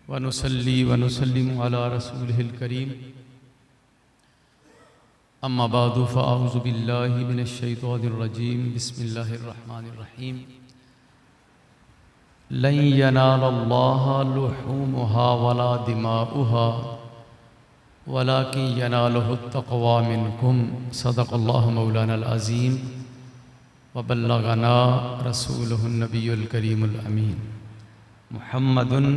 वनुसल्ली वनुसल्लिमु अला रसूलिहिल करीम। अम्मा बादु फ़अऊज़ु बिल्लाहि मिनश शैतानिर रजीम। बिस्मिल्लाहिर रहमानिर रहीम। लन यनालल्लाहा लुहूमुहा वला दिमाउहा वलाकिन यनालुहुत तक़वा मिनकुम। सदक़ल्लाहु मौलानल अज़ीम व बल्लगना रसूलुहुन नबियुल करीमुल अमीन। मुहम्मदुन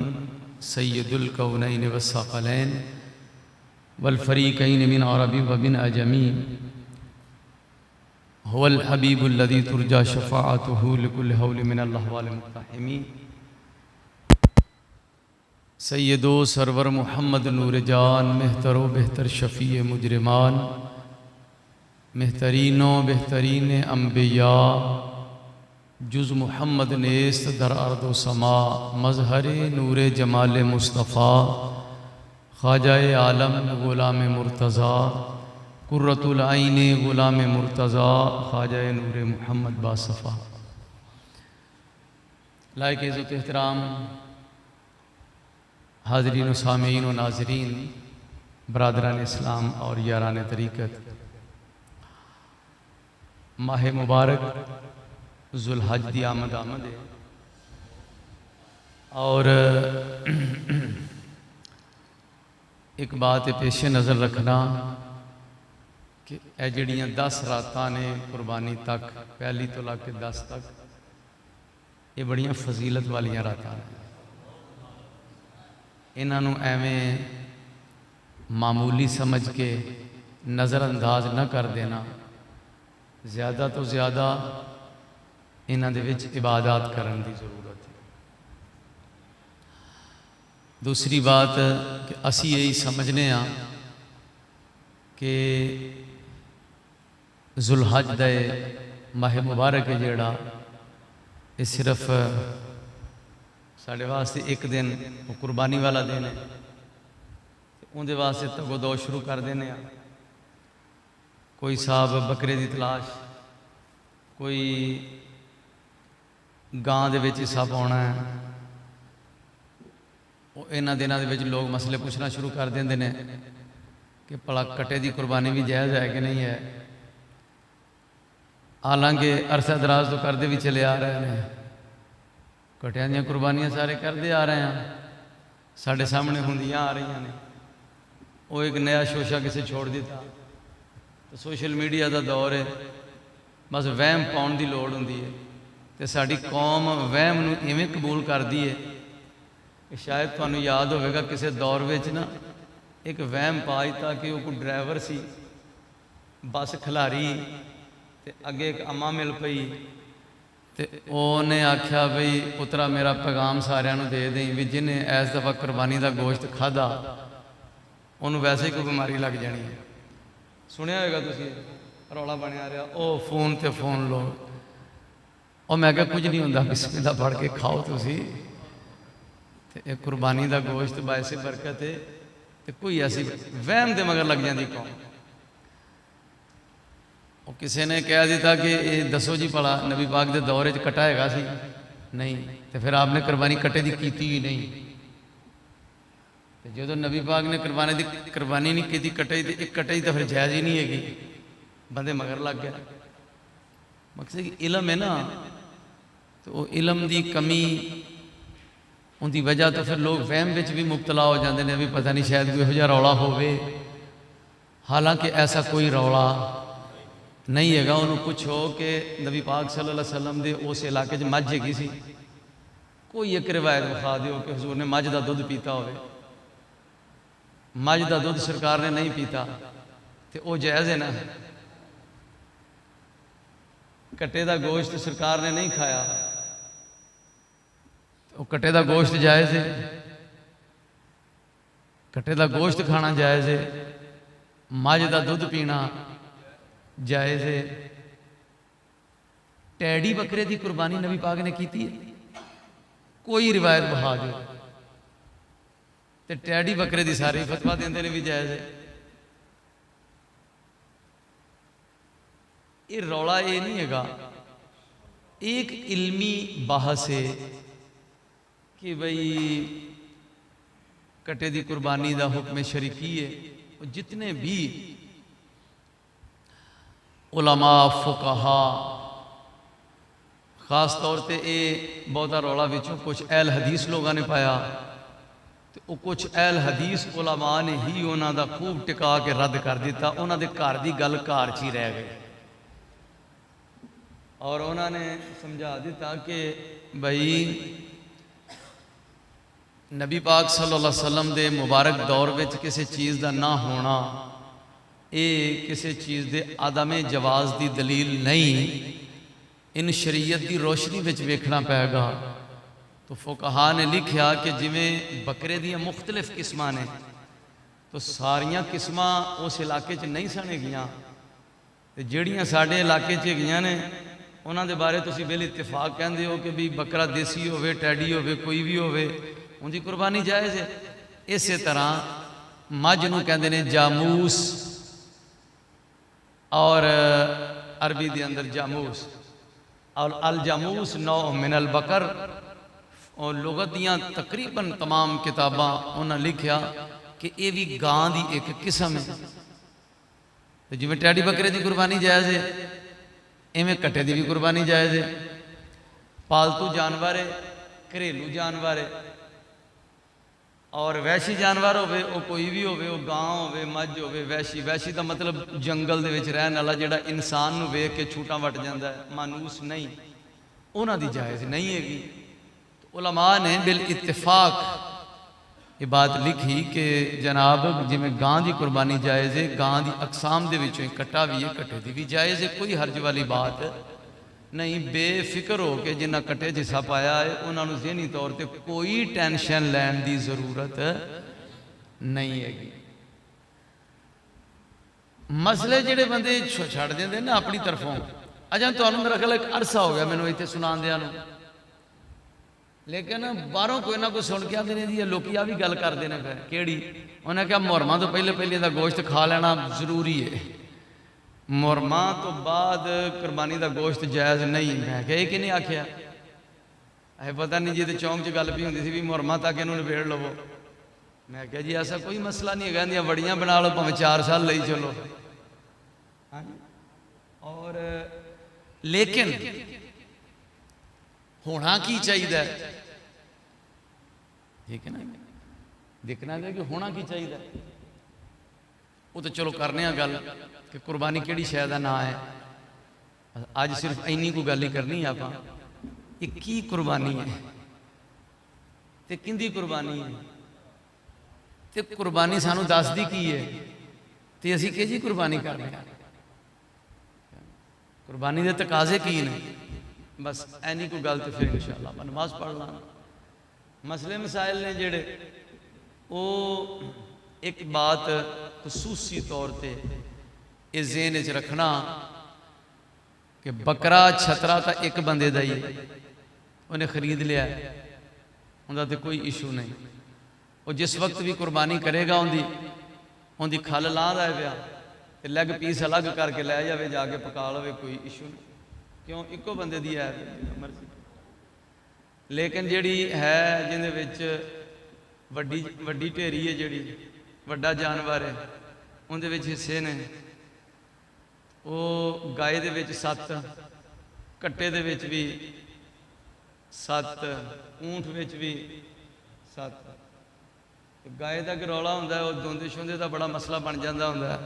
सय्यदुल कौनैन व सक़लैन वल फ़रीक़ैन मिन अरबी व मिन अजमी। हुवल हबीबुल लज़ी तुरजा शफ़ाअतुहु लिकुल्लि हौलि मिनल्लाहि वल मुक़्तहिमी। सैयदो सरवर मुहम्मद नूर जान मेहतरो बेहतर शफ़ी मुजरिमान मेहतरीनो बेहतरीन अम्बिया जुज़ मुहम्मद नेस्त दर अर्दो समा मज़हरे नूर जमाल मुस्तफ़ा ख्वाजाए आलम ग़ुलाम मुर्तज़ा कुर्रतुल आइन ग़ुलाम मुर्तज़ा ख्वाजाए नूर मुहम्मद बासफ़ा। लायक इज़्ज़त एहतराम हाज़रीन व सामीन व नाज़रीन, बरादरान इस्लाम और यारान तरीक़त, माह मुबारक ज़ुल्हज दी आमद है और एक बात पेश नज़र रखना कि यह जड़ियाँ 10 रातां ने कुर्बानी तक, पहली तो लग के 10 तक, ये बड़ियाँ फजीलत वालियाँ रातां ने। इन्हों एवें मामूली समझ के नज़रअंदाज न कर देना। ज़्यादा तो ज़्यादा इन्हां दे विच इबादत करने की ज़रूरत है। दूसरी बात कि असी यही समझने कि ज़ुल्हज दे माह मुबारक है जिहड़ा, ये सिर्फ साढ़े वास्ते एक दिन कुर्बानी वाला दिन है। उनके वास्ते तगोदो शुरू कर देने। कोई साहब बकरे की तलाश, कोई गां दे विच हिस्सा पाउणा है। इन्हां दिनां दे विच लोग मसले पूछना शुरू कर देंदे ने कि भला कटे की कुर्बानी भी जायज़ है कि नहीं है। हालांकि अरसा दराज तो करते भी चले आ रहे हैं, कटियां दी कुर्बानियां सारे करते आ रहे हैं, साढ़े सामने होंदियां आ रही ने। वो एक नया शोशा किसी छोड़ दिता तो सोशल मीडिया का दौर है, बस वहम पाउण की लोड़ होंदी है। तो साड़ी कौम वहम नूं इवें कबूल करती है कि शायद तुहानूं याद होवेगा किसी दौर में ना एक वहम पा दिता कि वो कोई ड्राइवर सी, बस खिलारी ते अगे एक अम्मा मिल पई ते उन्हें आख्या बई पुत्रा मेरा पैगाम सारिਆਂ ਨੂੰ दे दें भी जिन्हें इस दफ़ा कुर्बानी का गोश्त खाधा उन्होंने वैसे ही कोई बीमारी लग जानी है। सुनिया होगा तुसीं, रौला बनया रहा ओ फोन ते फोन लो। और मैं क्या कुछ नहीं होंदा, बिस्मिल्लाह पढ़ के खाओ तुसीं ते कुर्बानी का गोश्त बायसे बरकत है। तो कोई ऐसी वहम दे मगर लग जाती कौन। और किसी ने कह दिता कि ये दसो जी भला नबी पाक के दौर च कटा हैगा सी नहीं, तो फिर आपने कुर्बानी कटे की कीती ही नहीं। तो जो नबी पाक ने कुर्बानी नहीं की कटे की, एक कटे तो फिर जायज़ ही नहीं हैगी। बंदे मगर लग गया। मकसद कि इलम है ना, तो वो इलम की कमी उनकी वजह तो फिर लोग वहम विच भी मुबतला हो जाते हैं भी पता नहीं शायद कोई इहो रौला होवे। हालांकि ऐसा कोई रौला नहीं हैगा। उन्होंने पूछो कि नबी पाक सल्लल्लाहु अलैहि वसल्लम के उस इलाके मझ हैगी सी, कोई एक रिवायत विखा दिओ कि हजूर ने मझ का दुध पीता हो। मझ का दुध सरकार ने नहीं पीता तो वह जायज़ है ना। कट्टे का गोश्त सरकार ने नहीं खाया तो कट्टे का गोश्त जायज़ है। कट्टे का गोश्त खाना जायज़ है, मझ का दुध पीना जायज़ है। टैडी बकरे की कुर्बानी नबी पाक ने की है, कोई रिवायत बहा दो। तो टैडी बकरे की सारे फतवा देंदे ने भी जायज़ है। ये रौला ये नहीं हैगा, एक इल्मी बहस है कि भाई कट्टे की कुर्बानी का हुक्म शरीकी है। जितने भी उलमा फुकहा खास तौर पर ये बहुता रौला विचों कुछ अहल हदीस लोगों ने पाया, तो वो कुछ अहल हदीस उलमा ने ही उन्होंने खूब टिका के रद्द कर दिता। उन्होंने घर की गल घर च ही रह गई और उन्होंने समझा दिता कि भाई नबी पाक सल्लल्लाहु अलैहि वसल्लम के मुबारक दौर में किसी चीज़ का ना होना ये किसी चीज़ के आदम जवाज़ की दलील नहीं, इन शरीयत की रोशनी में वेखना पैगा। तो फुकहा ने लिखा कि जिमें बकरे दियाँ मुख्तलिफ किस्मां ने, तो सारिया किस्मां उस इलाके च नहीं सन हैगियां, ते जिहड़ियां साडे इलाके च हैगियां ने उन्हां दे बारे तुसीं बिल इत्तेफाक कहंदे हो कि भी बकरा देसी होवे टैडी होवे कोई भी होवे उनकी कुर्बानी जायज़ है। इस तरह मझ नूं कहंदे ने जामूस और अरबी के अंदर जामूस और अल जामूस नौ मिनल बकर और लुगत दियाँ तकरीबन तमाम किताबां उन्हें लिखा कि यह भी गां की एक किस्म है। तो जिवें टैडी बकरे की कुर्बानी जायज़ है इवें कट्टे की भी कुर्बानी जायज़ है। पालतू जानवर है, घरेलू जानवर है और वैशी जानवर होवे वो कोई भी होवे, वो गां होवे मझ होवे। वैशी वैशी का मतलब जंगल दे विच रहने वाला जिहड़ा इंसान नूं वेख के छूटा वट जाता है, मानूस नहीं, उन्हां दी जायज़ नहीं हैगी। उलमा ने बिल इत्तेफाक ये बात लिखी कि जनाब जिमें गां की कुर्बानी जायज़ है, गां की अकसाम दे विचों कट्टा भी है कट्टे की भी जायज़ है, कोई हर्ज वाली बात नहीं। बेफिक्र हो के जिन्हें कट्टे च हिस्सा पाया है उन्होंने ज़हनी तौर पर कोई टेंशन लैन की जरूरत नहीं हैगी। मसले जिहड़े बंदे छड़ देंगे ना अपनी तरफों, अच्छा तुहानूं मेरा ख्याल एक अरसा हो गया मैनूं इत्थे सुणांदियां नूं, लेकिन बाहरों कोई ना कोई सुन के आते जी लोग आ भी गल करते हैं। फिर केड़ी उन्हें कहा मुहर्मा तो पहले पहले का गोश्त खा लेना जरूरी है, मुहर्मा तो बाद कुर्बानी का गोश्त जायज़ नहीं। मैं क्या कि नहीं आख्या है पता नहीं जी, तो चौंक च गल भी होंगी सी भी मुहर्मा तक इन्होंने निबेड़ लवो। मैं क्या जी ऐसा कोई मसला नहीं है, कहदियाँ बड़ियाँ बना लो भावें 4 साल ले चलो। हाँ और लेकिन होना की चाहिए, ठीक है ना, देखना है कि होना की चाहिए। वो तो चलो करने गल कि कुर्बानी किहड़ी शै दा नाम है, अज सिर्फ इन्नी को गल ही करनी आप की कुर्बानी है ते किंदी कुर्बानी है ते कुर्बानी सानू दसदी की है ते असीं किहड़ी कुर्बानी कर रहे हैं, कुर्बानी के तकाजे की ने। बस ऐनी कोई गल तो फिर इंशाअल्लाह मैं नमाज पढ़ ला। मसले मसाइल ने जेड़े वो एक बात खसूसी तौर पर इस ज़हन च रखना कि बकरा छतरा तो एक बंदे का ही है, उन्हें खरीद लिया उनका तो कोई इशू नहीं। वो जिस वक्त भी कुर्बानी करेगा उनकी खल लाह दा पिया ते लैग पीस अलग करके लै जाए जाके पका लवे, कोई इशू नहीं। क्यों इको बंदे दी है मर्जी। लेकिन जिहड़ी है जिहदे विच वड्डी वड्डी ढेरी है, जिहड़ी वड्डा जानवर है उनदे विच हिस्से ने, वो गाय दे विच 7, कट्टे दे विच भी 7, ऊंट विच भी 7। गाय का रौला होंदा है, वो दोंदे शोंदे का बड़ा मसला बन जाता होंदा है,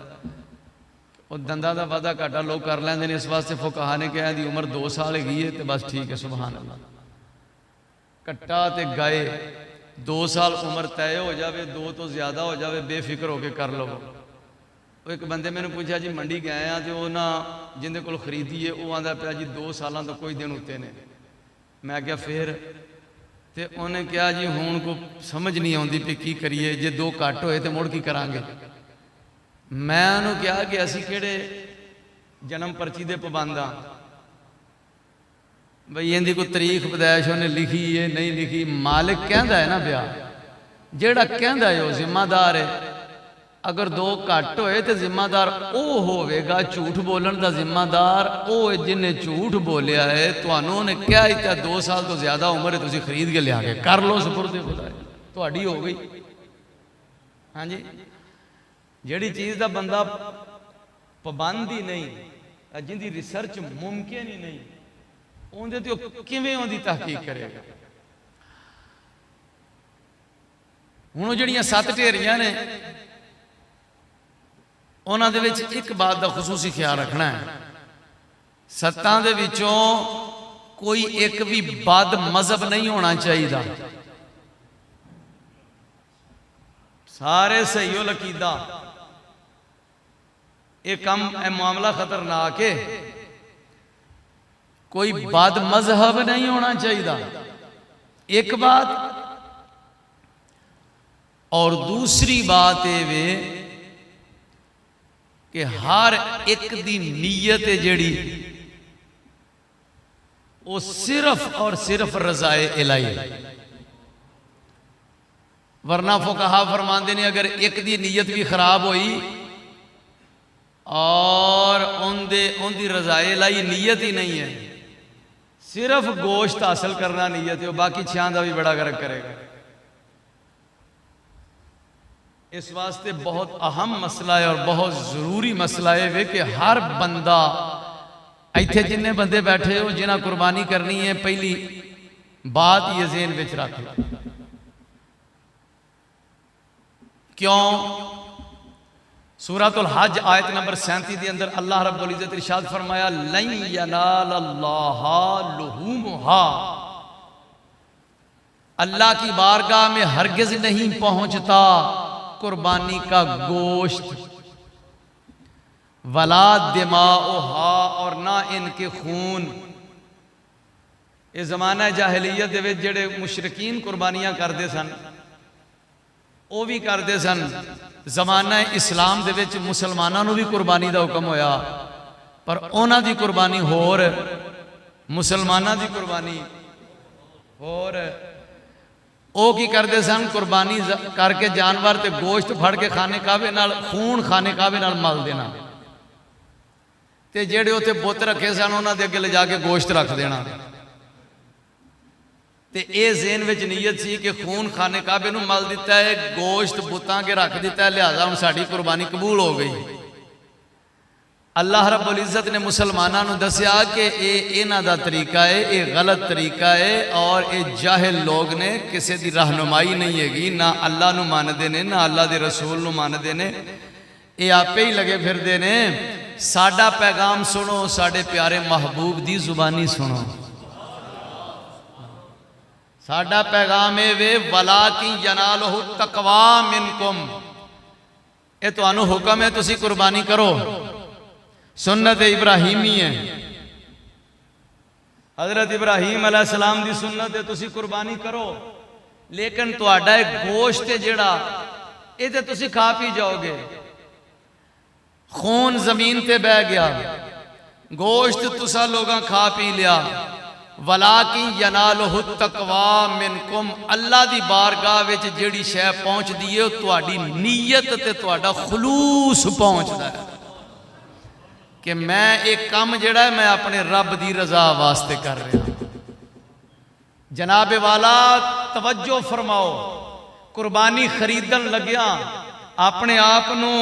वो दंदा का वाधा घाटा लोग कर लेंगे ने। इस वास्ते फुकहा ने कहा दी उम्र 2 साल हैगी है तो बस ठीक है, सुभान अल्लाह। कट्टा ते गाय 2 साल उम्र तय हो जाए, 2 तो ज़्यादा हो जाए, बेफिक्र होकर कर लो। वो एक बंदे मैंने पूछा जी मंडी गए हैं तो ना जिंदे को खरीदी है वो आंदा पाया जी 2 सालों तो कोई दिन उत्ते ने। मैं क्या फिर तो उन्हें कहा जी हूँ को समझ नहीं आती भी की करिए, जे 2 घट होए तो मुड़ की करांगे। मैं उन्होंने कहा कि असी किहड़े जन्म पर्ची दे पाबंद हाँ बई इनकी कोई तरीक पैदाइश उन्हें लिखी है नहीं लिखी, मालिक कहता है ना पिया, जेड़ा कहता है वह जिम्मेदार है। अगर 2 घट होए तो जिम्मेदार वो होगा, झूठ बोलन का जिम्मेदार वो जिन्हें झूठ बोलिया है। तुहानू उन्हें क्या इतना 2 साल तो ज़्यादा उम्र है, तुम खरीद के लिया के कर लो, सुपुर्द खुदा तुहाडी हो गई। हाँ जी, जिहड़ी चीज़ का बंदा पाबंद ही नहीं, जिंदी रिसर्च मुमकिन ही नहीं, उहदे ते किवें उहदी तहकीक करेगा। हुण जिहड़ियां 7 ढेरियां ने उन्हां दे विच एक बात का खसूसी ख्याल रखना है, 7 दे विचों कोई एक भी बद मजहब नहीं होना चाहिए, सारे सही हो लकीदा। एक कम मामला खतरनाक है, कोई बद मजहब नहीं होना चाहिए, एक बात। और दूसरी बात ये वे कि हर एक दी नीयत है जिहड़ी वो सिर्फ और सिर्फ रज़ाए इलाही। वरना फुकहा फरमाते ने अगर एक दी नीयत भी खराब हुई और उनकी रज़ाए इलाही नीयत ही नहीं है, सिर्फ गोश्त हासिल करना नीयत है, बाकी 6 का भी बड़ा गर्क करेगा। इस वास्ते बहुत अहम मसला है और बहुत जरूरी मसला है वे कि हर बंदा इत्थे जिन्ने बंदे बैठे हो जिन्हें कुर्बानी करनी है, पहली बात ये ज़हन विच रख लो। क्यों? सूरतुल हज आयत नंबर 37 के अंदर अल्लाह रब्बुल इज्जत इरशाद फरमाया, लन यनालल्लाहा लुहूमुहा, अल्लाह की बारगाह में हरगिज नहीं पहुंचता कुर्बानी का गोश्त, वला दिमाओहा, और ना इनके खून। इस जमाना जाहिलियत दे विच जेड़े मुशरिकीन कुर्बानियां करते सन वो भी करते सन, जमाना इस्लाम दे विच मुसलमानों को भी कुर्बानी का हुक्म होया, पर उन्हां दी कुर्बानी होर, मुसलमानों की कुर्बानी होर। वो की करते सन, कुर्बानी करके जानवर ते गोश्त फड़ के खाने काबे नाल, खून खाने काबे नाल मल देना, ते जेड़े उत्थे बुत रखे सन उन्हां दे अगे ले जाके गोश्त रख देना। ते ये ज़हन विच नीयत सी कि खून खाने काबे नूं मल दिता है, गोश्त बुतां के रख दिता है, लिहाजा हुण साडी कुर्बानी कबूल हो गई। अल्लाह रब्बुल इज्जत ने मुसलमानों को दसिया कि ये इन्हां दा तरीका है, ये गलत तरीका है, और ये जाहिल लोग ने, किसी की रहनुमाई नहीं हैगी, ना अल्लाह नूं मानदे ने ना अल्लाह दे रसूल नूं मानदे ने, ये आपे ही लगे फिरदे ने। साडा पैगाम सुनो, साडे प्यारे महबूब दी जुबानी सुनो। साडा पैगाम है वे वला की यनालहु तकवा मिनकुम, ये तुहानू हुक्म है तुसी कुर्बानी करो, सुन्नत इब्राहिमी है, हजरत इब्राहिम अलैहिस्सलाम दी सुन्नत है, तुसी कुर्बानी करो। लेकिन तुहाडा एक गोश्त है जिहड़ा ये ते तुसी खा पी जाओगे, खून जमीन ते बह गया, गोश्त तुसा लोगां खा पी लिया, वलाकिन यनालहु तकवा मिनकुम, अल्लाह दी बारगाह विच जिहड़ी शै पहुंचदी है तुहाडी नीयत ते तुहाडा खुलूस पहुंचदा है कि मैं एक काम जिहड़ा है मैं अपने रब दी रजा वास्ते कर रहा। जनाबे वाला तवज्जो फरमाओ, कुर्बानी खरीदन लग्या अपने आप नूं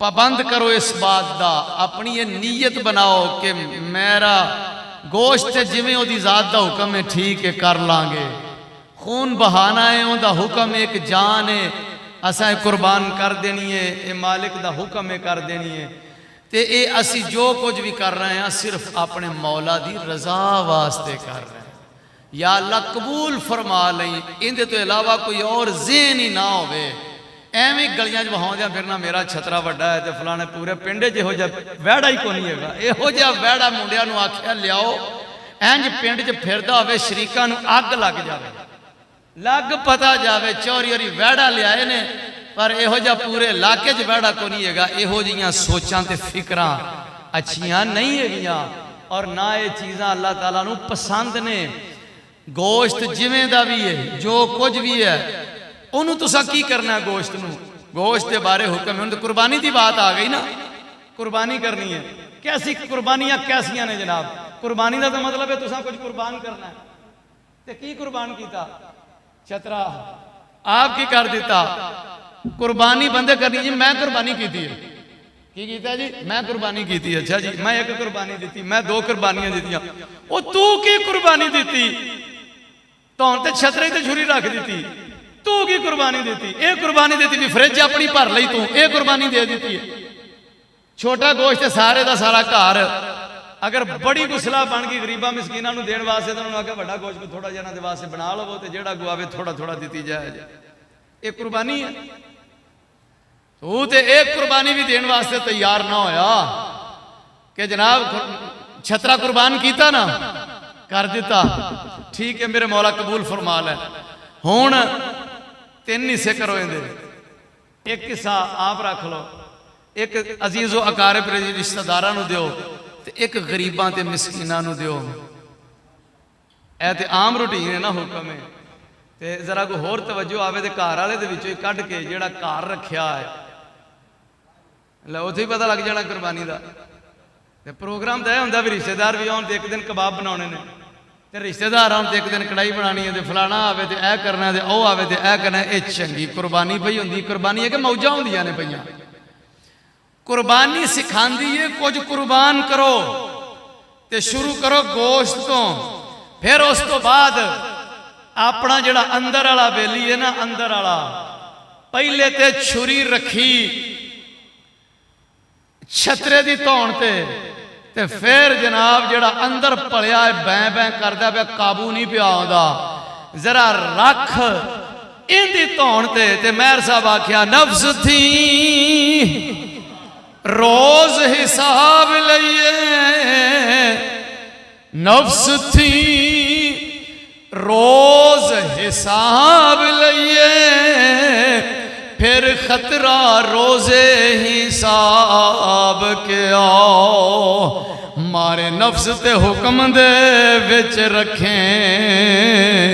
पाबंद करो इस बात दा, अपनी ये नीयत बनाओ कि मेरा गोश्त जिवें ओदी जात दा हुक्म है ठीक है कर लांगे, खून बहाना है ओदा हुक्म एक जान है असा कुर्बान कर देनी है, ये मालिक दा हुक्म है कर देनी है, ते ये असी जो कुछ भी कर रहे हैं सिर्फ अपने मौला दी रजा वास्ते कर रहे हैं। या अल्लाह कबूल फरमा लई, इहदे तो इलावा कोई और ज़हन ही ना होवे, एवें गलियां च बहाउंदियां फिरना मेरा छतरा वड्डा है ते फलाने पूरे पिंडे च इहो जिहा वैड़ा ही कोई नहीं हैगा। इहो जिहा वैड़ा मुंडियां नूं आखिया लियाओ, इंज पिंड च फिरदा होवे शरीकां नूं अग लग जावे, लग पता जावे चौरी औरी वैड़ा लियाए ने, पर इहो जिहा पूरे इलाके च वैड़ा कोई नहीं हैगा। इहो जिहियां सोचां ते फिक्रां अच्छियां नहीं हैगियां, और ना ये चीज़ां अल्लाह ताला नूं पसंद ने। गोश्त जिवें दा भी है, जो कुछ भी है, उन्होंने तुसा की करना है गोश्त नूं, गोश्त के बारे हुक्म है। तो कुर्बानी की बात आ गई ना, कुर्बानी करनी है, कैसी कुर्बानियां कैसियां ने जनाब। कुर्बानी का तो मतलब है तुसा कुछ कुर्बान करना है, तो की कुर्बान किया? छतरा आप की कर दिता, कुर्बानी बंदे करनी जी, मैं कुर्बानी की है। की कीता जी? मैं कुर्बानी की। अच्छा जी, मैं एक कुर्बानी दी, मैं 2 कुर्बानियां दीतियां। वो तू की कुर्बानी दी? धौन ते छतरे ते छुरी रख दी, तू की कुर्बानी दी? ये कुर्बानी दी भी फ्रिज अपनी भर ली, तू ये कुर्बानी दे दी है। छोटा गोश्त सारे का सारा घर अगर बड़ी गुसला बन गई गरीबा मिसकीना देने वास्ते, तो उन्होंने आख्या बड़ा गोश्त थोड़ा जिहा दे वास्ते बना लवो, तो जोड़ा गुआवे थोड़ा थोड़ा दी जाए। ये कुर्बानी है। तू तो एक कुर्बानी भी देने वास्ते तैयार ना होया कि जनाब छतरा कुर्बान किया ना, कर दिता, ठीक है मेरे मौला कबूल फरमा लै। हुण 3 हिस्से करो इहदे, एक हिस्सा आप रख लो, एक अजीज़ो अकारब रिश्तेदारां नूं दिओ, ते एक गरीबां ते मिसकीनां नूं दिओ। ऐ ते आम रूटीन है ना, हुक्म है। ते जरा कोई होर तवज्जो आवे ते घर वाले दे विचों ही कढ के जिहड़ा घर रखिया है, लै उत्थे ही पता लग जाना कुर्बानी का। ते प्रोग्राम तो यह होंदा भी रिश्तेदार भी आउण ते एक दिन कबाब बनाने ने, ते रिश्तेदार आउण ते एक दिन कढ़ाई बनानी है, ते फलाना आवे ते ऐ करना, ते ओह आवे ते ऐ करना। ये चंगी कुर्बानी पई हुंदी। कुर्बानी है कि मौजां हुंदियां ने पईयां। कुर्बानी सिखांदी है कुछ कुर्बान करो, ते शुरू करो गोश्त तो, फिर उस तो बाद अपना जिहड़ा अंदर वाला बेली है ना, अंदर वाला पहले ते छुरी रखी छतरे की धौन ते फिर जनाब जिहड़ा अंदर पलिया बैं बैं करदा पिया, काबू नहीं पिया आउंदा, जरा रख इंदी धौन ते मेहर साहब आख्या नफ्स थी रोज हिसाब लइए, नफ्स थी रोज हिसाब लइए, फिर खतरा रोजे हिसाब के आओ, मारे नफ्स ते हुक्म दे विच रखें,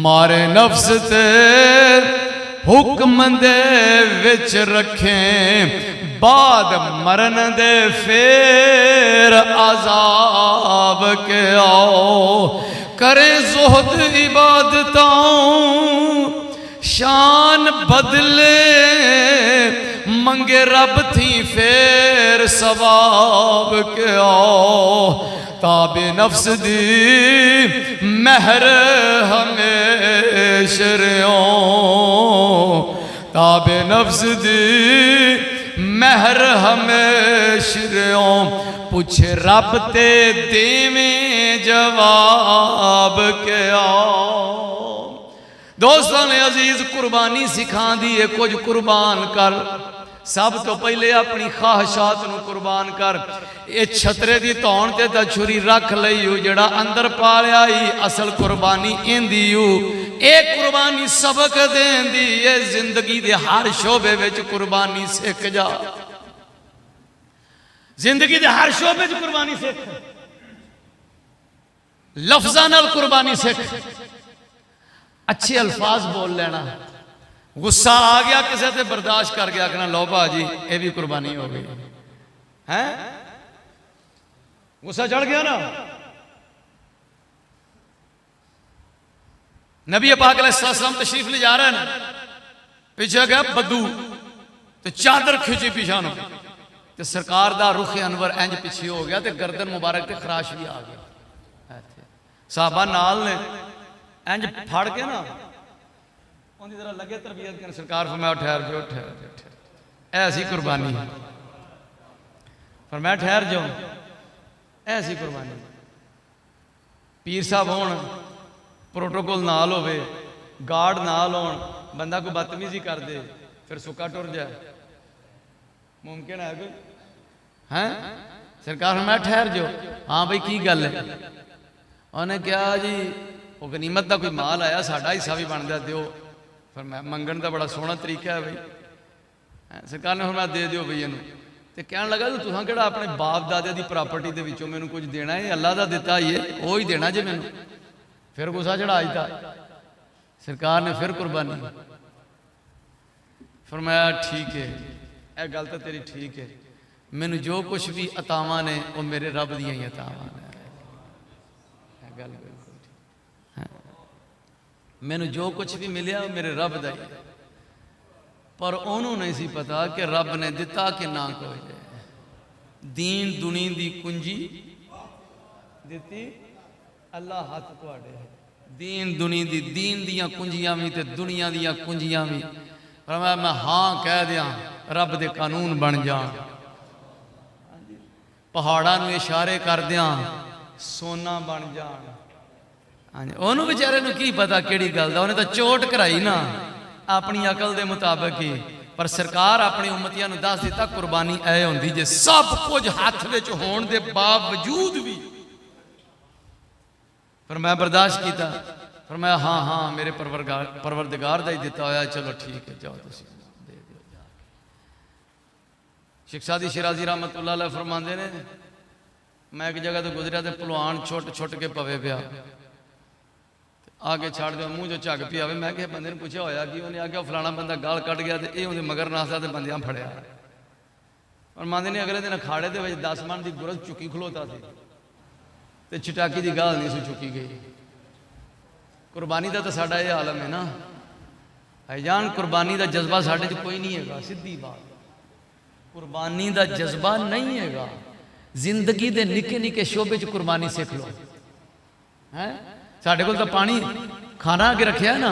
मारे नफ्स ते हुक्म दे विच रखें, बाद मरन दे फिर अजाब के आओ, करें ज़ुहद इबादतां शान बदले, मंगे रब थी फिर सवाब के आओ, ताबे नफ्स दी महर हमेश रहो, ताबे नफ्स दी महर हमेश रहो, पूछे रब ते देवें जवाब के आओ। दोस्तों ने अजीज कुर्बानी सिखा दी है, कुछ कुर्बान कर, सब तो पहले अपनी ख्वाहिशात नूं कुर्बान कर। ये छतरे की धौन ते तां छुरी रख लई, जड़ा अंदर पालिया ही असल कुर्बानी इंदी यू। ये कुर्बानी सबक देंदी है, जिंदगी दे हर शोबे विच कुर्बानी सीख जा, जिंदगी दे हर शोबे च कुर्बानी सीख, लफ्ज़ां नाल कुर्बानी सीख, अच्छे अल्फाज बोल लेना, गुस्सा आ गया किसी से बर्दाश्त कर गया, आखना लो भाजी ये भी कुर्बानी हो गई है। गुस्सा चढ़ गया ना, नबी पाक अलैहिस्सलाम तशरीफ ले जा रहे हैं, पीछे गया बद्दू तो चादर खिंची पीछा नो, तो सरकार दा रुख अनवर इंज पिछे हो गया, तो गर्दन मुबारक ते खराश भी आ गया। साहबा नाल ने इंज फड़ के ना उनकी तरह लगे तरबियत कर, सरकार फरमाया ठहर जाओ, ठहर जाओ, ऐसी कुर्बानी, फरमाया ठहर जाओ, ऐसी कुर्बानी। पीर साहब होन, प्रोटोकॉल नाल होवे, गार्ड नाल होन, बंदा कोई बदतमीजी कर दे फिर सुक्का टुर जाए, मुमकिन है कोई? हैं? सरकार फरमाया ठहर जाओ, हाँ भाई की गल है? उन्हें कहा जी वो गनीमत का कोई माल आया, साडा हिस्सा भी बनता दिओ। फिर मैं मंगण का बड़ा सोहना तरीका है भाई, सरकार ने फरमाया दे दिओ भई इहनूं। ते कहण लगा तुसां किहड़ा अपने बाप दादे की प्रॉपर्टी के विचों मैनूं कुछ देना है, अल्लाह का दिता ही है, वो ही देना जे मैनूं। फिर गुस्सा चढ़ा दिता, सरकार ने फिर कुर्बानी फरमाया ठीक है, यह गल तो तेरी ठीक है, मैनूं जो कुछ भी अतावां ने वो मेरे रब दियां ही अतावां ने, गल मैनू जो कुछ भी मिलिया मेरे रब दा ही। पर उन्होंने नहीं सी पता कि रब ने दिता कि ना कोई दीन दुनी दी कुंजी दिती अल्लाह हाथ तुहाडे दीन दुनी दी दीन दियां कुंजियां भी ते दुनिया दियां कुंजियां भी फरमाया मैं हाँ कह दियां रब दे कानून बन जान पहाड़ां नूं इशारे कर दियां सोना बन जान। हाँ जी उन्होंने बेचारे नूं की पता किहड़ी गल दा उन्हें तां चोट कराई ना अपनी अकल दे मुताबिक ही पर सरकार अपनी उम्मतियां नूं दस दिता कुर्बानी ऐ हुंदी जे सब कुछ हथ विच होण दे बावजूद भी पर मैं बर्दाश्त किया पर मैं हाँ हाँ मेरे परवरदिगार दा ही दिता होया चलो ठीक है जाओ तुसीं दे दिओ जाके। शेख सादी शिराजी रहमतुल्लाह अलैह फरमांदे ने मैं एक जगह तो गुजरिया तो भलवान छुट छुट के पवे पिया आगे छड़ दो मूँह जो झग पी आवे मैं किसी बंदे ने पूछा होया कि उन्हें आख्या फलाना बंदा गाल कट गया तो ये मगर नासा तो बंदियां फड़िया और मांदे ने अगले दिन अखाड़े के 10 मन की गुरज चुकी खलोता सी तो चटाकी की गाल नहीं सी चुकी गई। कुर्बानी का तो साडा ये आलम है ना भाईजान कुर्बानी का जज्बा साढ़े कोई नहीं है सीधी बात कुर्बानी का जज्बा नहीं है जिंदगी के निके निके शोबे च कुर्बानी सीख लो है साढ़े को तो पानी खाना अगे रखे ना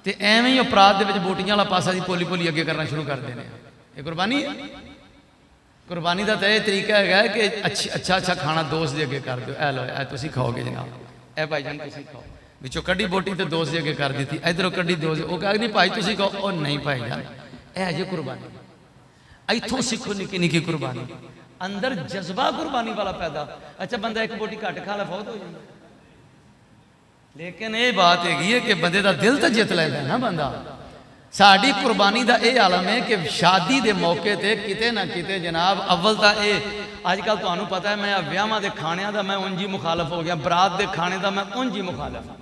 तो एवं ही अपराध के बोटियां वाला पासा जी पोली पोली अगे करना शुरू कर देने ये कुर्बानी है। कुर्बानी का तो यह तरीका है कि अच्छा अच्छा खाना दोस्त के अगे कर दो ए लो ए तुम खाओगे जनाब ए भाईजान तुम खाओ विचों कड्डी बोटी तो दोस्त के अगे कर दी इधरों कड्डी दोस्त वो कह नहीं भाई तुम खाओ और नहीं भाईजान यह जे कुर्बानी इतों सीखो निकी निकी कुर्बानी अंदर जज्बा कुर्बानी वाला पैदा। अच्छा बंदा एक बोटी घट खा ला फौत हो जाता लेकिन ये बात है कि बंदे का दिल तो जित लेंदा ना बंदा। साड़ी कुर्बानी का यह आलम है कि शादी के मौके पर किते ना किते जनाब अव्वल तो ये अजकल तुहानू पता है मैं विआहां के खाने का मैं उंज ही मुखालफ हो गया बरात के खाने का मैं उंज ही मुखालफ हाँ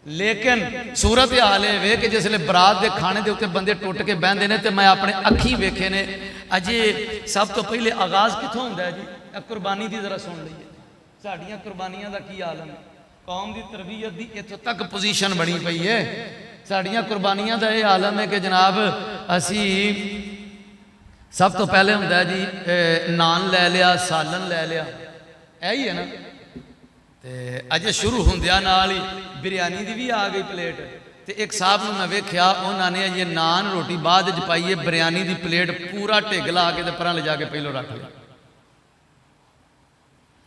लेकिन सूरत हाल ये कि जिसले बरात के खाने के उत्ते बंदे टुट के बहते हैं तो मैं अपने अखी वेखे ने अजे सब तो पहले आगाज कितों होंदा है जी कुर्बानी की जरा सुन लीए साड़ियाँ कुर्बानियां का की आलम है कौम की तरबीयत की इतों तक पोजीशन बनी पई है। साड़ियाँ कुर्बानियां का यह आलम है कि जनाब असी सब तो पहले होंदा है जी नान लै लिया सालन लै लिया यही है ना तो अजे शुरू होंदिया नाल ही बिरयानी की भी आ गई प्लेट तो एक साहब नूं मैं वेख्या उन्होंने ये नान रोटी बाद च पाई है बिरयानी की प्लेट पूरा ढिग ला के तो परां ले जाके पहलों रख लिया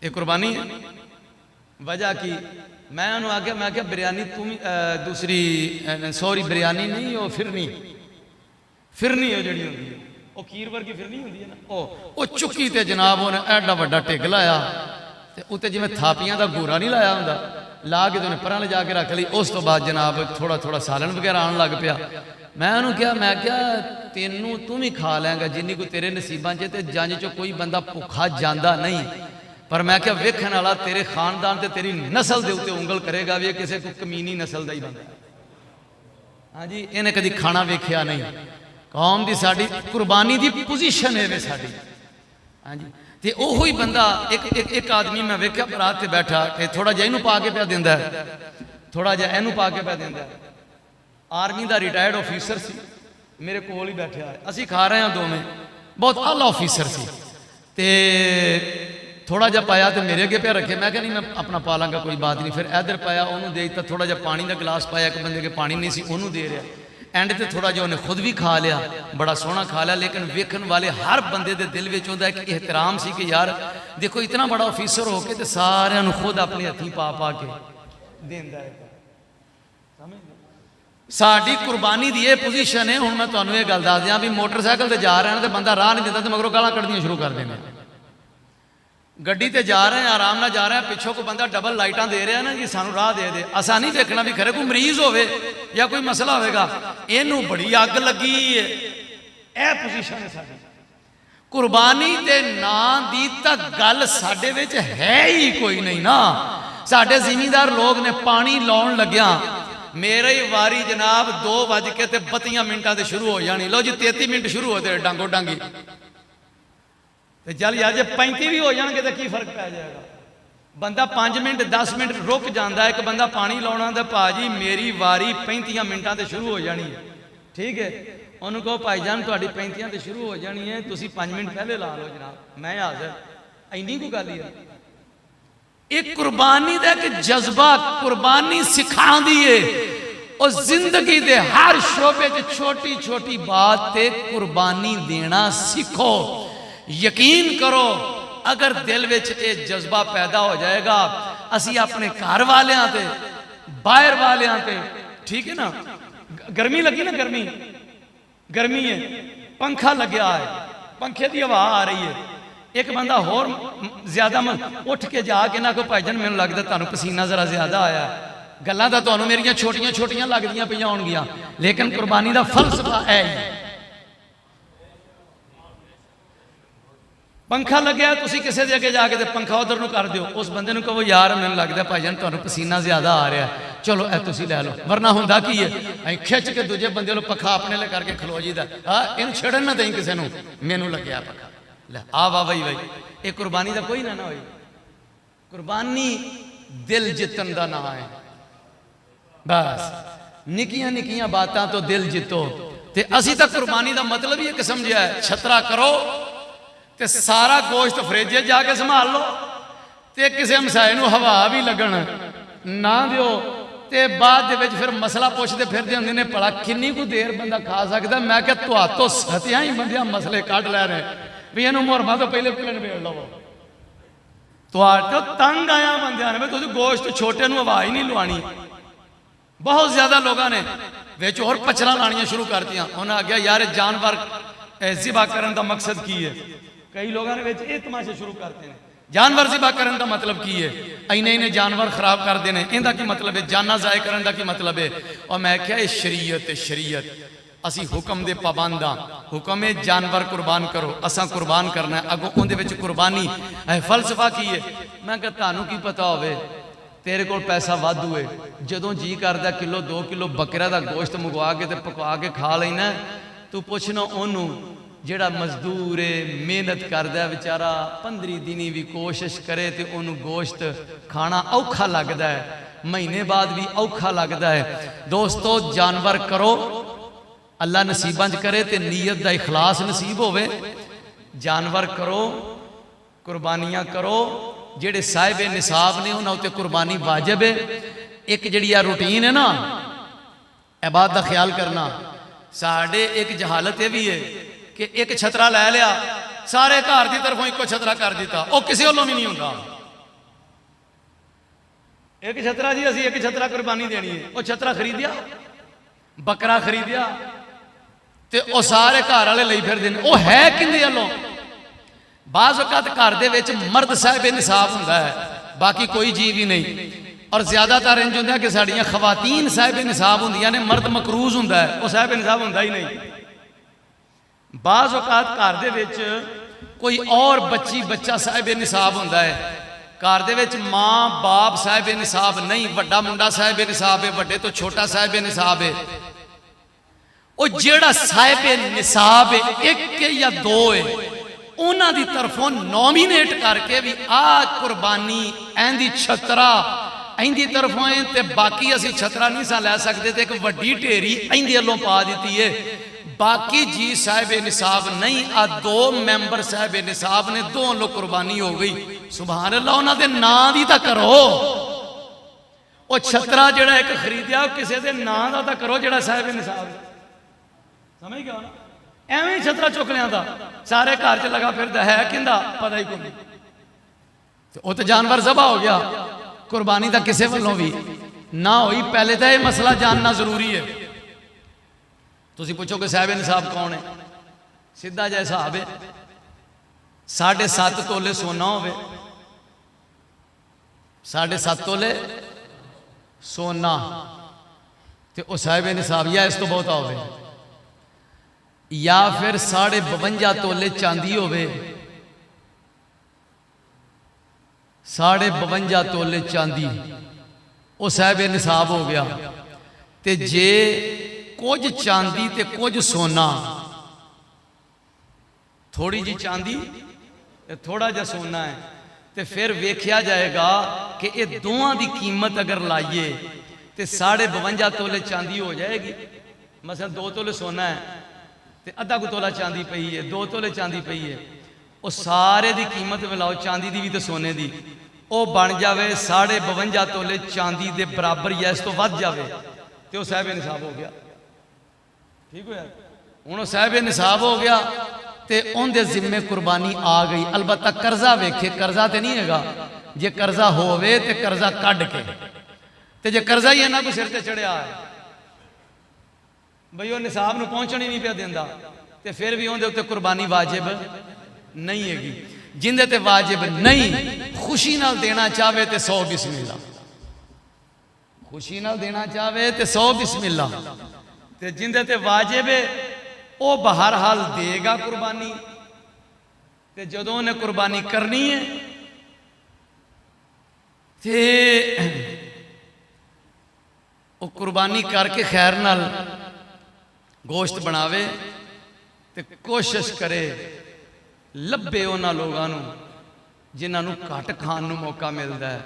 ये कुर्बानी है। वजह की मैं उन्होंने आख्या मैं क्या बिरयानी तुम दूसरी सॉरी बिरयानी नहीं वो फिरनी फिरनी है जी होंगी वो खीर वर्गी फिरनी होंगी है ना वो चुकी तो जनाब उन्हें एडा वड्डा ढिग लाया तो उत्ते जिवें थापियां का गोरा नहीं लाया होंदा ला के तो उन्हें परां ले जाके रख ली। उस तो बाद जनाब थोड़ा थोड़ा सालन वगैरह आने लग पिया। मैं उन्होंने कहा मैं क्या तेनू तू भी खा लेंगा जिन्नी कोई तेरे नसीबां च ते जंज चो कोई बंदा भुखा जांदा नहीं पर मैं क्या वेखण वाला तेरे खानदान ते तेरी नस्ल के उत्ते उंगल करेगा भी किसी को कमीनी नस्ल का ही बंदा। हाँ जी इन्हें कभी खाना वेख्या नहीं कौम की साड़ी कुर्बानी की पोजीशन है साड़ी। हाँ जी तो वही बंदा एक आदमी मैं वेख्या बरात से बैठा थोड़ा जिहा इनू पा के पिया दिंदा थोड़ा जिहा इनू पा के पिया दिंदा आर्मी का रिटायर्ड ऑफिसर सी मेरे कोल ही बैठा है असी खा रहे हैं दोवें बहुत आला ऑफिसर सी ते थोड़ा जहा पाया तो मेरे अगे पे रखे मैं क्या नहीं मैं अपना पा लाँगा कोई बात नहीं फिर इधर पाया उन्होंने दे दिता थोड़ा जहा पानी का गिलास पाया एक बंदे के पानी नहीं सी उन्होंने दे रहा एंड ते थोड़ा जहा उन्हें खुद भी खा लिया बड़ा सोहना खा लिया लेकिन वेखण वाले हर बंदे के दिल में होंदा एक एहतराम सी कि यार देखो इतना बड़ा ऑफिसर होके तो सारिਆਂ ਨੂੰ खुद अपने हथी पा पा के देंदा है। साडी कुर्बानी की यह पोजीशन है। हुण मैं तुहानूं ये गल दस दियां भी मोटरसाइकिल ते जा रहे हैं तो बंदा राह नहीं दिंदा तो मगरों गालां कढणियां शुरू कर देने गड्डी ते जा रहे हैं आराम नाल जा रहे हैं पिछों कोई बंदा डबल लाइटां दे रहा है ना जी सानू राह दे दे असा नहीं देखना भी खरे कोई मरीज होवे या कोई मसला होगा इनू बड़ी अग लगी है यह पोजीशन है साडी कुर्बानी के नाम की तो गल साडे विच है ही कोई नहीं ना। साडे जिमीदार लोग ने पानी लाउण लग्या मेरे ही वारी जनाब 2:32 शुरू हो जानी लो जी 33 मिनट शुरू होते डांगो डांगी तो चल यार जे 35 भी हो जाएंगे तो की फर्क पै जाएगा बंदा 5 मिनट 10 मिनट रुक जाता एक बंदा पानी लाना तो भाजी मेरी वारी 35 मिनटा से शुरू हो जानी है ठीक है, उन्होंने कहो भाईजान तुहाडी 35 तो शुरू हो जानी है, तुसी 5 मिनट पहले ला लो जनाब, मैं हाजिर। इन्नी को गल ही है। एक कुर्बानी का एक जज्बा, कुर्बानी सिखाती है और जिंदगी के हर शोबे च छोटी छोटी बात ते कुर्बानी देना सीखो। यकीन करो अगर दिल विच ये जज्बा पैदा हो जाएगा, असी अपने घर वालियां ते बाहर वालियां ते, ठीक है ना, गर्मी लगी ना, गर्मी है, पंखा लग्या है, पंखे की हवा आ रही है, एक बंदा होर ज्यादा उठ के जाके ना को भाईजान मैनूं लगदा तुहानूं पसीना जरा ज्यादा आया, गल्लां तां तुहानूं मेरियां छोटियां छोटियां लगदियां पईयां होणगियां, लेकिन कुर्बानी का फलसफा है ही। पंखा लग्या, तुसीं किसी दे अगे जाके ते पंखा उधर नूं कर दिओ, उस बंदे नूं कहो यार मैनूं लगदा भाईजान तुहानूं पसीना ज्यादा आ रहा है, चलो ए तुसीं लै लो, वरना हुंदा की है असीं खिच के दूजे बंदे नूं पखा अपने ले करके खलो जीदा, इहनूं छड़न ना देईं किसी नूं, मैनूं लग्या पखा, ले आ वाह भाई ये कुर्बानी का कोई ना होई। कुर्बानी दिल जितन का नाम है, बस निकियां निकियां बातां तो दिल जितो। ते असी तो कुर्बानी का मतलब ही एक समझिया है, छतरा करो ते सारा गोश्त फ्रिज जाके संभाल लो, ते किसी हमसाए नूं हवा भी लगन ना दिओ, ते बाद दे विच फिर मसला पुछते फिरदे हुंदे ने भला किन्नी को देर बंदा खा सकदा। मैं क्या तुहातों सतियां ही बंदियां मसले कढ लै रहे भी इहनूं मुहर्रमा तो पहले पहले निबेड़ लवो। तुहाडे तंग आया बंदियां ने तुसीं गोश्त छोटे नूं हवा ही नहीं लवानी। बहुत ज्यादा लोगों ने विच होर पचरा लानियां शुरू कर दियां, उन्हें आख्या यार जानवर ज़िबा करन दा मकसद की है। कई लोगों ने विच ये तमाशे शुरू करते हैं, जानवर ज़िबा करन दा मतलब की है, इन्ने इन्ने जानवर खराब करते हैं, इहदा की मतलब है, जाना ज़ाय करन दा की मतलब है। और मैं क्या ये शरीयत है, शरीयत असी हुक्म दे पाबंद हाँ, हुक्म है जानवर कुर्बान करो, असा कुर्बान करना है, अगों उहदे विच कुर्बानी है, फलसफा की है। मैं क्या तुहानूं की पता होवे तेरे को पैसा वाधू है, जदों जी करदा किलो 2 किलो बकरा का गोश्त मंगवा के ते पकवा के खा लेना, तू पुछना ओनू जिहड़ा मजदूर है, मेहनत करदा बेचारा 15 दिनी भी कोशिश करे तो उन्होंने गोश्त खाना औखा लगता है, महीने बाद भी औखा लगता है। दोस्तों जानवर करो, अल्लाह नसीबां च करे तो नीयत का इखलास नसीब होवे, जानवर करो, कुर्बानियां करो, जेड़े साहिब निसाब ने उन्होंने उत्ते कुर्बानी वाजिब है। एक जिहड़ी आ रूटीन है ना इबादत का ख्याल करना, साढ़े एक जहालत यह भी है कि एक छतरा लै लिया, सारे घर की तरफों एको छतरा कर दिता, वह किसी वालों भी नहीं होता। एक छतरा जी असी एक छतरा कुर्बानी देनी है, वह छतरा खरीदिया, बकरा खरीदिया, तो वह सारे घर वाले ले फिरदे ने, वह है किंदे वालों? बाज़ वक़्त घर दे विच मर्द साहिब निसाब हुंदा है, बाकी कोई जी भी नहीं, और ज्यादातर इंज हुंदा कि साड़ियां खवातीन साहिब निसाब हुंदियां ने, मर्द मकरूज हुंदा है, वह साहिब निसाब हुंदा ही नहीं। बाज़ औकात घर दे विच कोई और बच्ची बच्चा साहिब निसाब हुंदा है, घर दे विच मां बाप साहिब निसाब नहीं, वड्डा मुंडा साहिब निसाब है, वड्डे तो छोटा साहिब निसाब है। वो जेड़ा साहिब निसाब है एक या दो है, उन्हां दी तरफों नॉमिनेट करके भी आ कुर्बानी एंदी छतरा इंदी तरफों है, ते बाकी असी छतरा नहीं सा लै सकते, ते एक वड्डी ढेरी इंदी अल्लों पा दी है, बाकी जी साहिब निसाब नहीं। आ 2 मैंबर साहिब निसाब ने, 2 लोग कुर्बानी हो गई। सुभान अल्लाह, उन्हां दे नां दी तां करो, वो छतरा जिहड़ा एक खरीदिया किसी दे नां दा तां करो जिहड़ा साहिब निसाब, समझ गया ना? एवं छतरा चुक लिया सारे घर च लगा फिरदा है, किंदा पता ही कोई नहीं, वो तो जानवर ज़बा हो गया, कुर्बानी का किसी वालों भी ना हुई। पहले तो यह मसला जानना जरूरी है। तुसी पूछोगे साहिब निसाब कौन है? सीधा जिहा हिसाब है, 7.5 तोले सोना हो, 7.5 तोले सोना, तो वह साहिब निसाब, या इस तो बहुता हो, या फिर 52.5 तोले चांदी हो, 52.5 तोले चांदी, वह साहिब निसाब हो गया। ते जे कुछ चांदी ते कुछ सोना, थोड़ी जी चांदी थोड़ा जा सोना है, तो फिर वेख्या जाएगा कि ये दोवां की कीमत अगर लाइए तो 52.5 तोले चांदी हो जाएगी। मसलन 2 तोले सोना है तो अद्धा को तोला चांदी पई है, 2 तोले चांदी पई है, वो सारे की कीमत मिलाओ चांदी की भी तो सोने की, वो बन जाए 52.5 तोले चांदी के बराबर या इस तो वध जाए तो साहिब निसाब हो गया। ठीक है, हूँ साहिब निसाब हो गया तो उनके जिम्मे कुर्बानी आ गई। अलबत्ता कर्जा वेखे, कर्जा तो नहीं है, जे कर्जा होवे तो कर्जा कढ़ के, तो जे कर्जा ही इन्ना को सिर ते चढ़िया है बई वो निसाब में पहुँचण ही नहीं पिया देंदा, तो फिर भी उनके उत्ते कुर्बानी वाजिब नहीं हैगी। जिंदे ते वाजिब नहीं, खुशी नाल देना चाहे तो 100 बिस्मिल्लाह, खुशी नाल देना चाहे तो 100 बिस्मिल्लाह, ते जिंदे ते वाजिब है वो बहरहाल देगा कुर्बानी। ते जदों ने कुर्बानी करनी है ते वो कुर्बानी करके खैर नाल गोश्त बनावे ते कोशिश करे लभे उन्हां लोगों नूं जिन्हां नूं घट खाण नूं मौका मिलता है,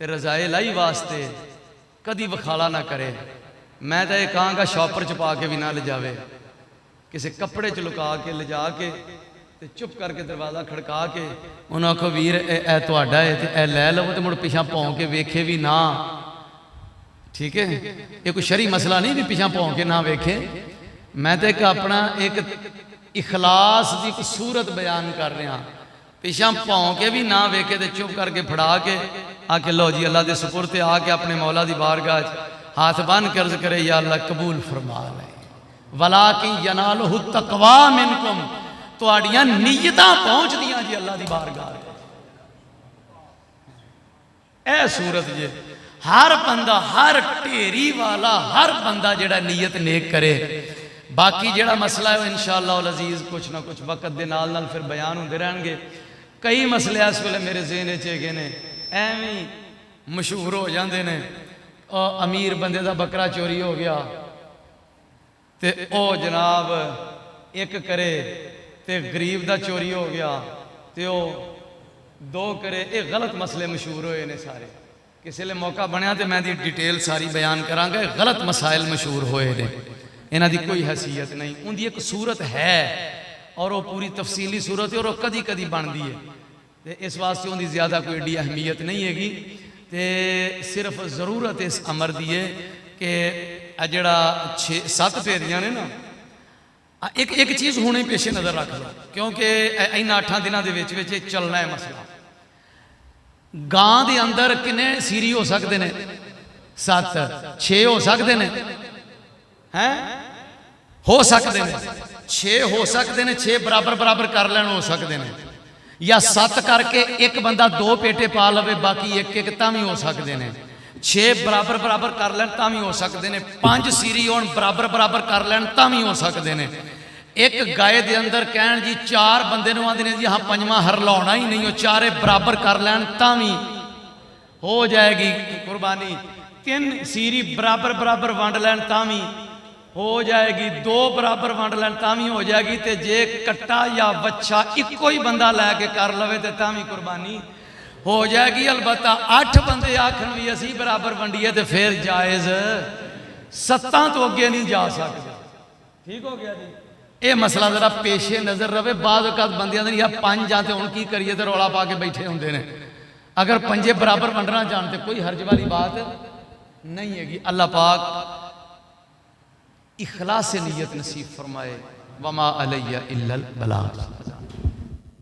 ते रज़ाए लाई वास्ते कदी वखाला ना करे। मैं तो यह कहांगा शॉपर च पा के भी ना ले जावे, किसी कपड़े च लुका के ले जा के ते चुप करके दरवाज़ा खड़का के उन्होंने आखो वीर ए तुहाडा है ते ए लै लवो, तो मुड़ पिछा भौं के वेखे भी ना। ठीक है, ये कोई शरी मसला नहीं भी पिछा भौं के ना वेखे। मैं तो एक अपना एक इखलास की एक सूरत बयान कर रहा, पिछा भौं के भी ना वेखे तो चुप करके फड़ा के आके लो जी अल्लाह के सुपुर्द आके अपने मौला की बारगाह हाथ बन कर्ज करे, या अल्लाह कबूल फरमा ले, वलाकिन यनालुहु तकवा मिनकुम, तुहाड़ियां नीयतां पहुंचदियां जी अल्लाह की बारगाह। ए सूरत जे हर बंदा, हर ढेरी वाला हर बंदा जेड़ा नीयत नेक करे। बाकी जेड़ा मसला है इंशाअल्लाह अल अजीज कुछ ना कुछ वक्त के नाल नाल फिर बयान होंदे रहणगे। कई मसले इस वेले मेरे ज़हन च हैगे ने, एवें मशहूर हो जाते हैं। अमीर बंदे का बकरा चोरी हो गया तो ओ जनाब एक करे, तो गरीब का चोरी हो गया तो दो करे। ये गलत मसले मशहूर होए ने सारे। किसी ले मौका बनया तो मैं दी डिटेल सारी बयान करांगा। गलत मसाइल मशहूर होए ने, इन्हां दी कोई हैसियत नहीं। उनकी एक सूरत है और वो पूरी तफसीली सूरत है और वो कदी कदी बनती है, तो इस वास्ते उनकी ज़्यादा कोई एडी अहमियत नहीं हैगी। तो सिर्फ ज़रूरत इस अमर की है कि जड़ा 6-7 फेरियां ने ना, एक एक चीज़ हुणे पेशे नज़र रख लो, क्योंकि इन्हां 8 दिनों के विच चलना है मसला। गां के अंदर किन्ने सीरी हो सकते हैं? 7, 6 हो सकते हैं, हैं हो सकते हैं, 6 हो सकते हैं, 6 बराबर बराबर कर लैन हो सकते हैं, या 7 करके एक बंदा 2 पेटे पा लवे बाकी एक एक तां भी हो सकते हैं। 6 बराबर बराबर कर लैन तां भी हो सकते हैं। 5 सीरी होण बराबर बराबर कर लैन तां भी हो सकते हैं। एक गाय के अंदर कहण जी 4 बंदे नूं आंदे ने जी हाँ 5वां हरलाउणा ही नहीं, वो 4 बराबर कर लैन तां भी हो जाएगी कुर्बानी। 3 सीरी बराबर बराबर वंड लैन तां भी हो जाएगी, 2 बराबर वंड लैन तां भी हो जाएगी। तो जे कट्टा या बच्चा इको ही बंदा लैके कर लवे तो तां भी कुर्बानी हो जाएगी। अलबत्ता 8 बंदे आखन भी असी बराबर वंडीए तो फिर जायज़ 7 तो अगे नहीं जा सकते। ठीक हो गया जी। ये मसला जरा पेशे नज़र रहे। बाद बंदियां ने यार 5 जाते हुण की करिए तो रौला पा के बैठे होंगे ने। अगर 5 बराबर वंडना जानते कोई हर्ज वाली बात नहीं हैगी। अल्लाह पाक इखलास नीयत नसीब फरमाए। वमा अलैया इल्लल बलाग।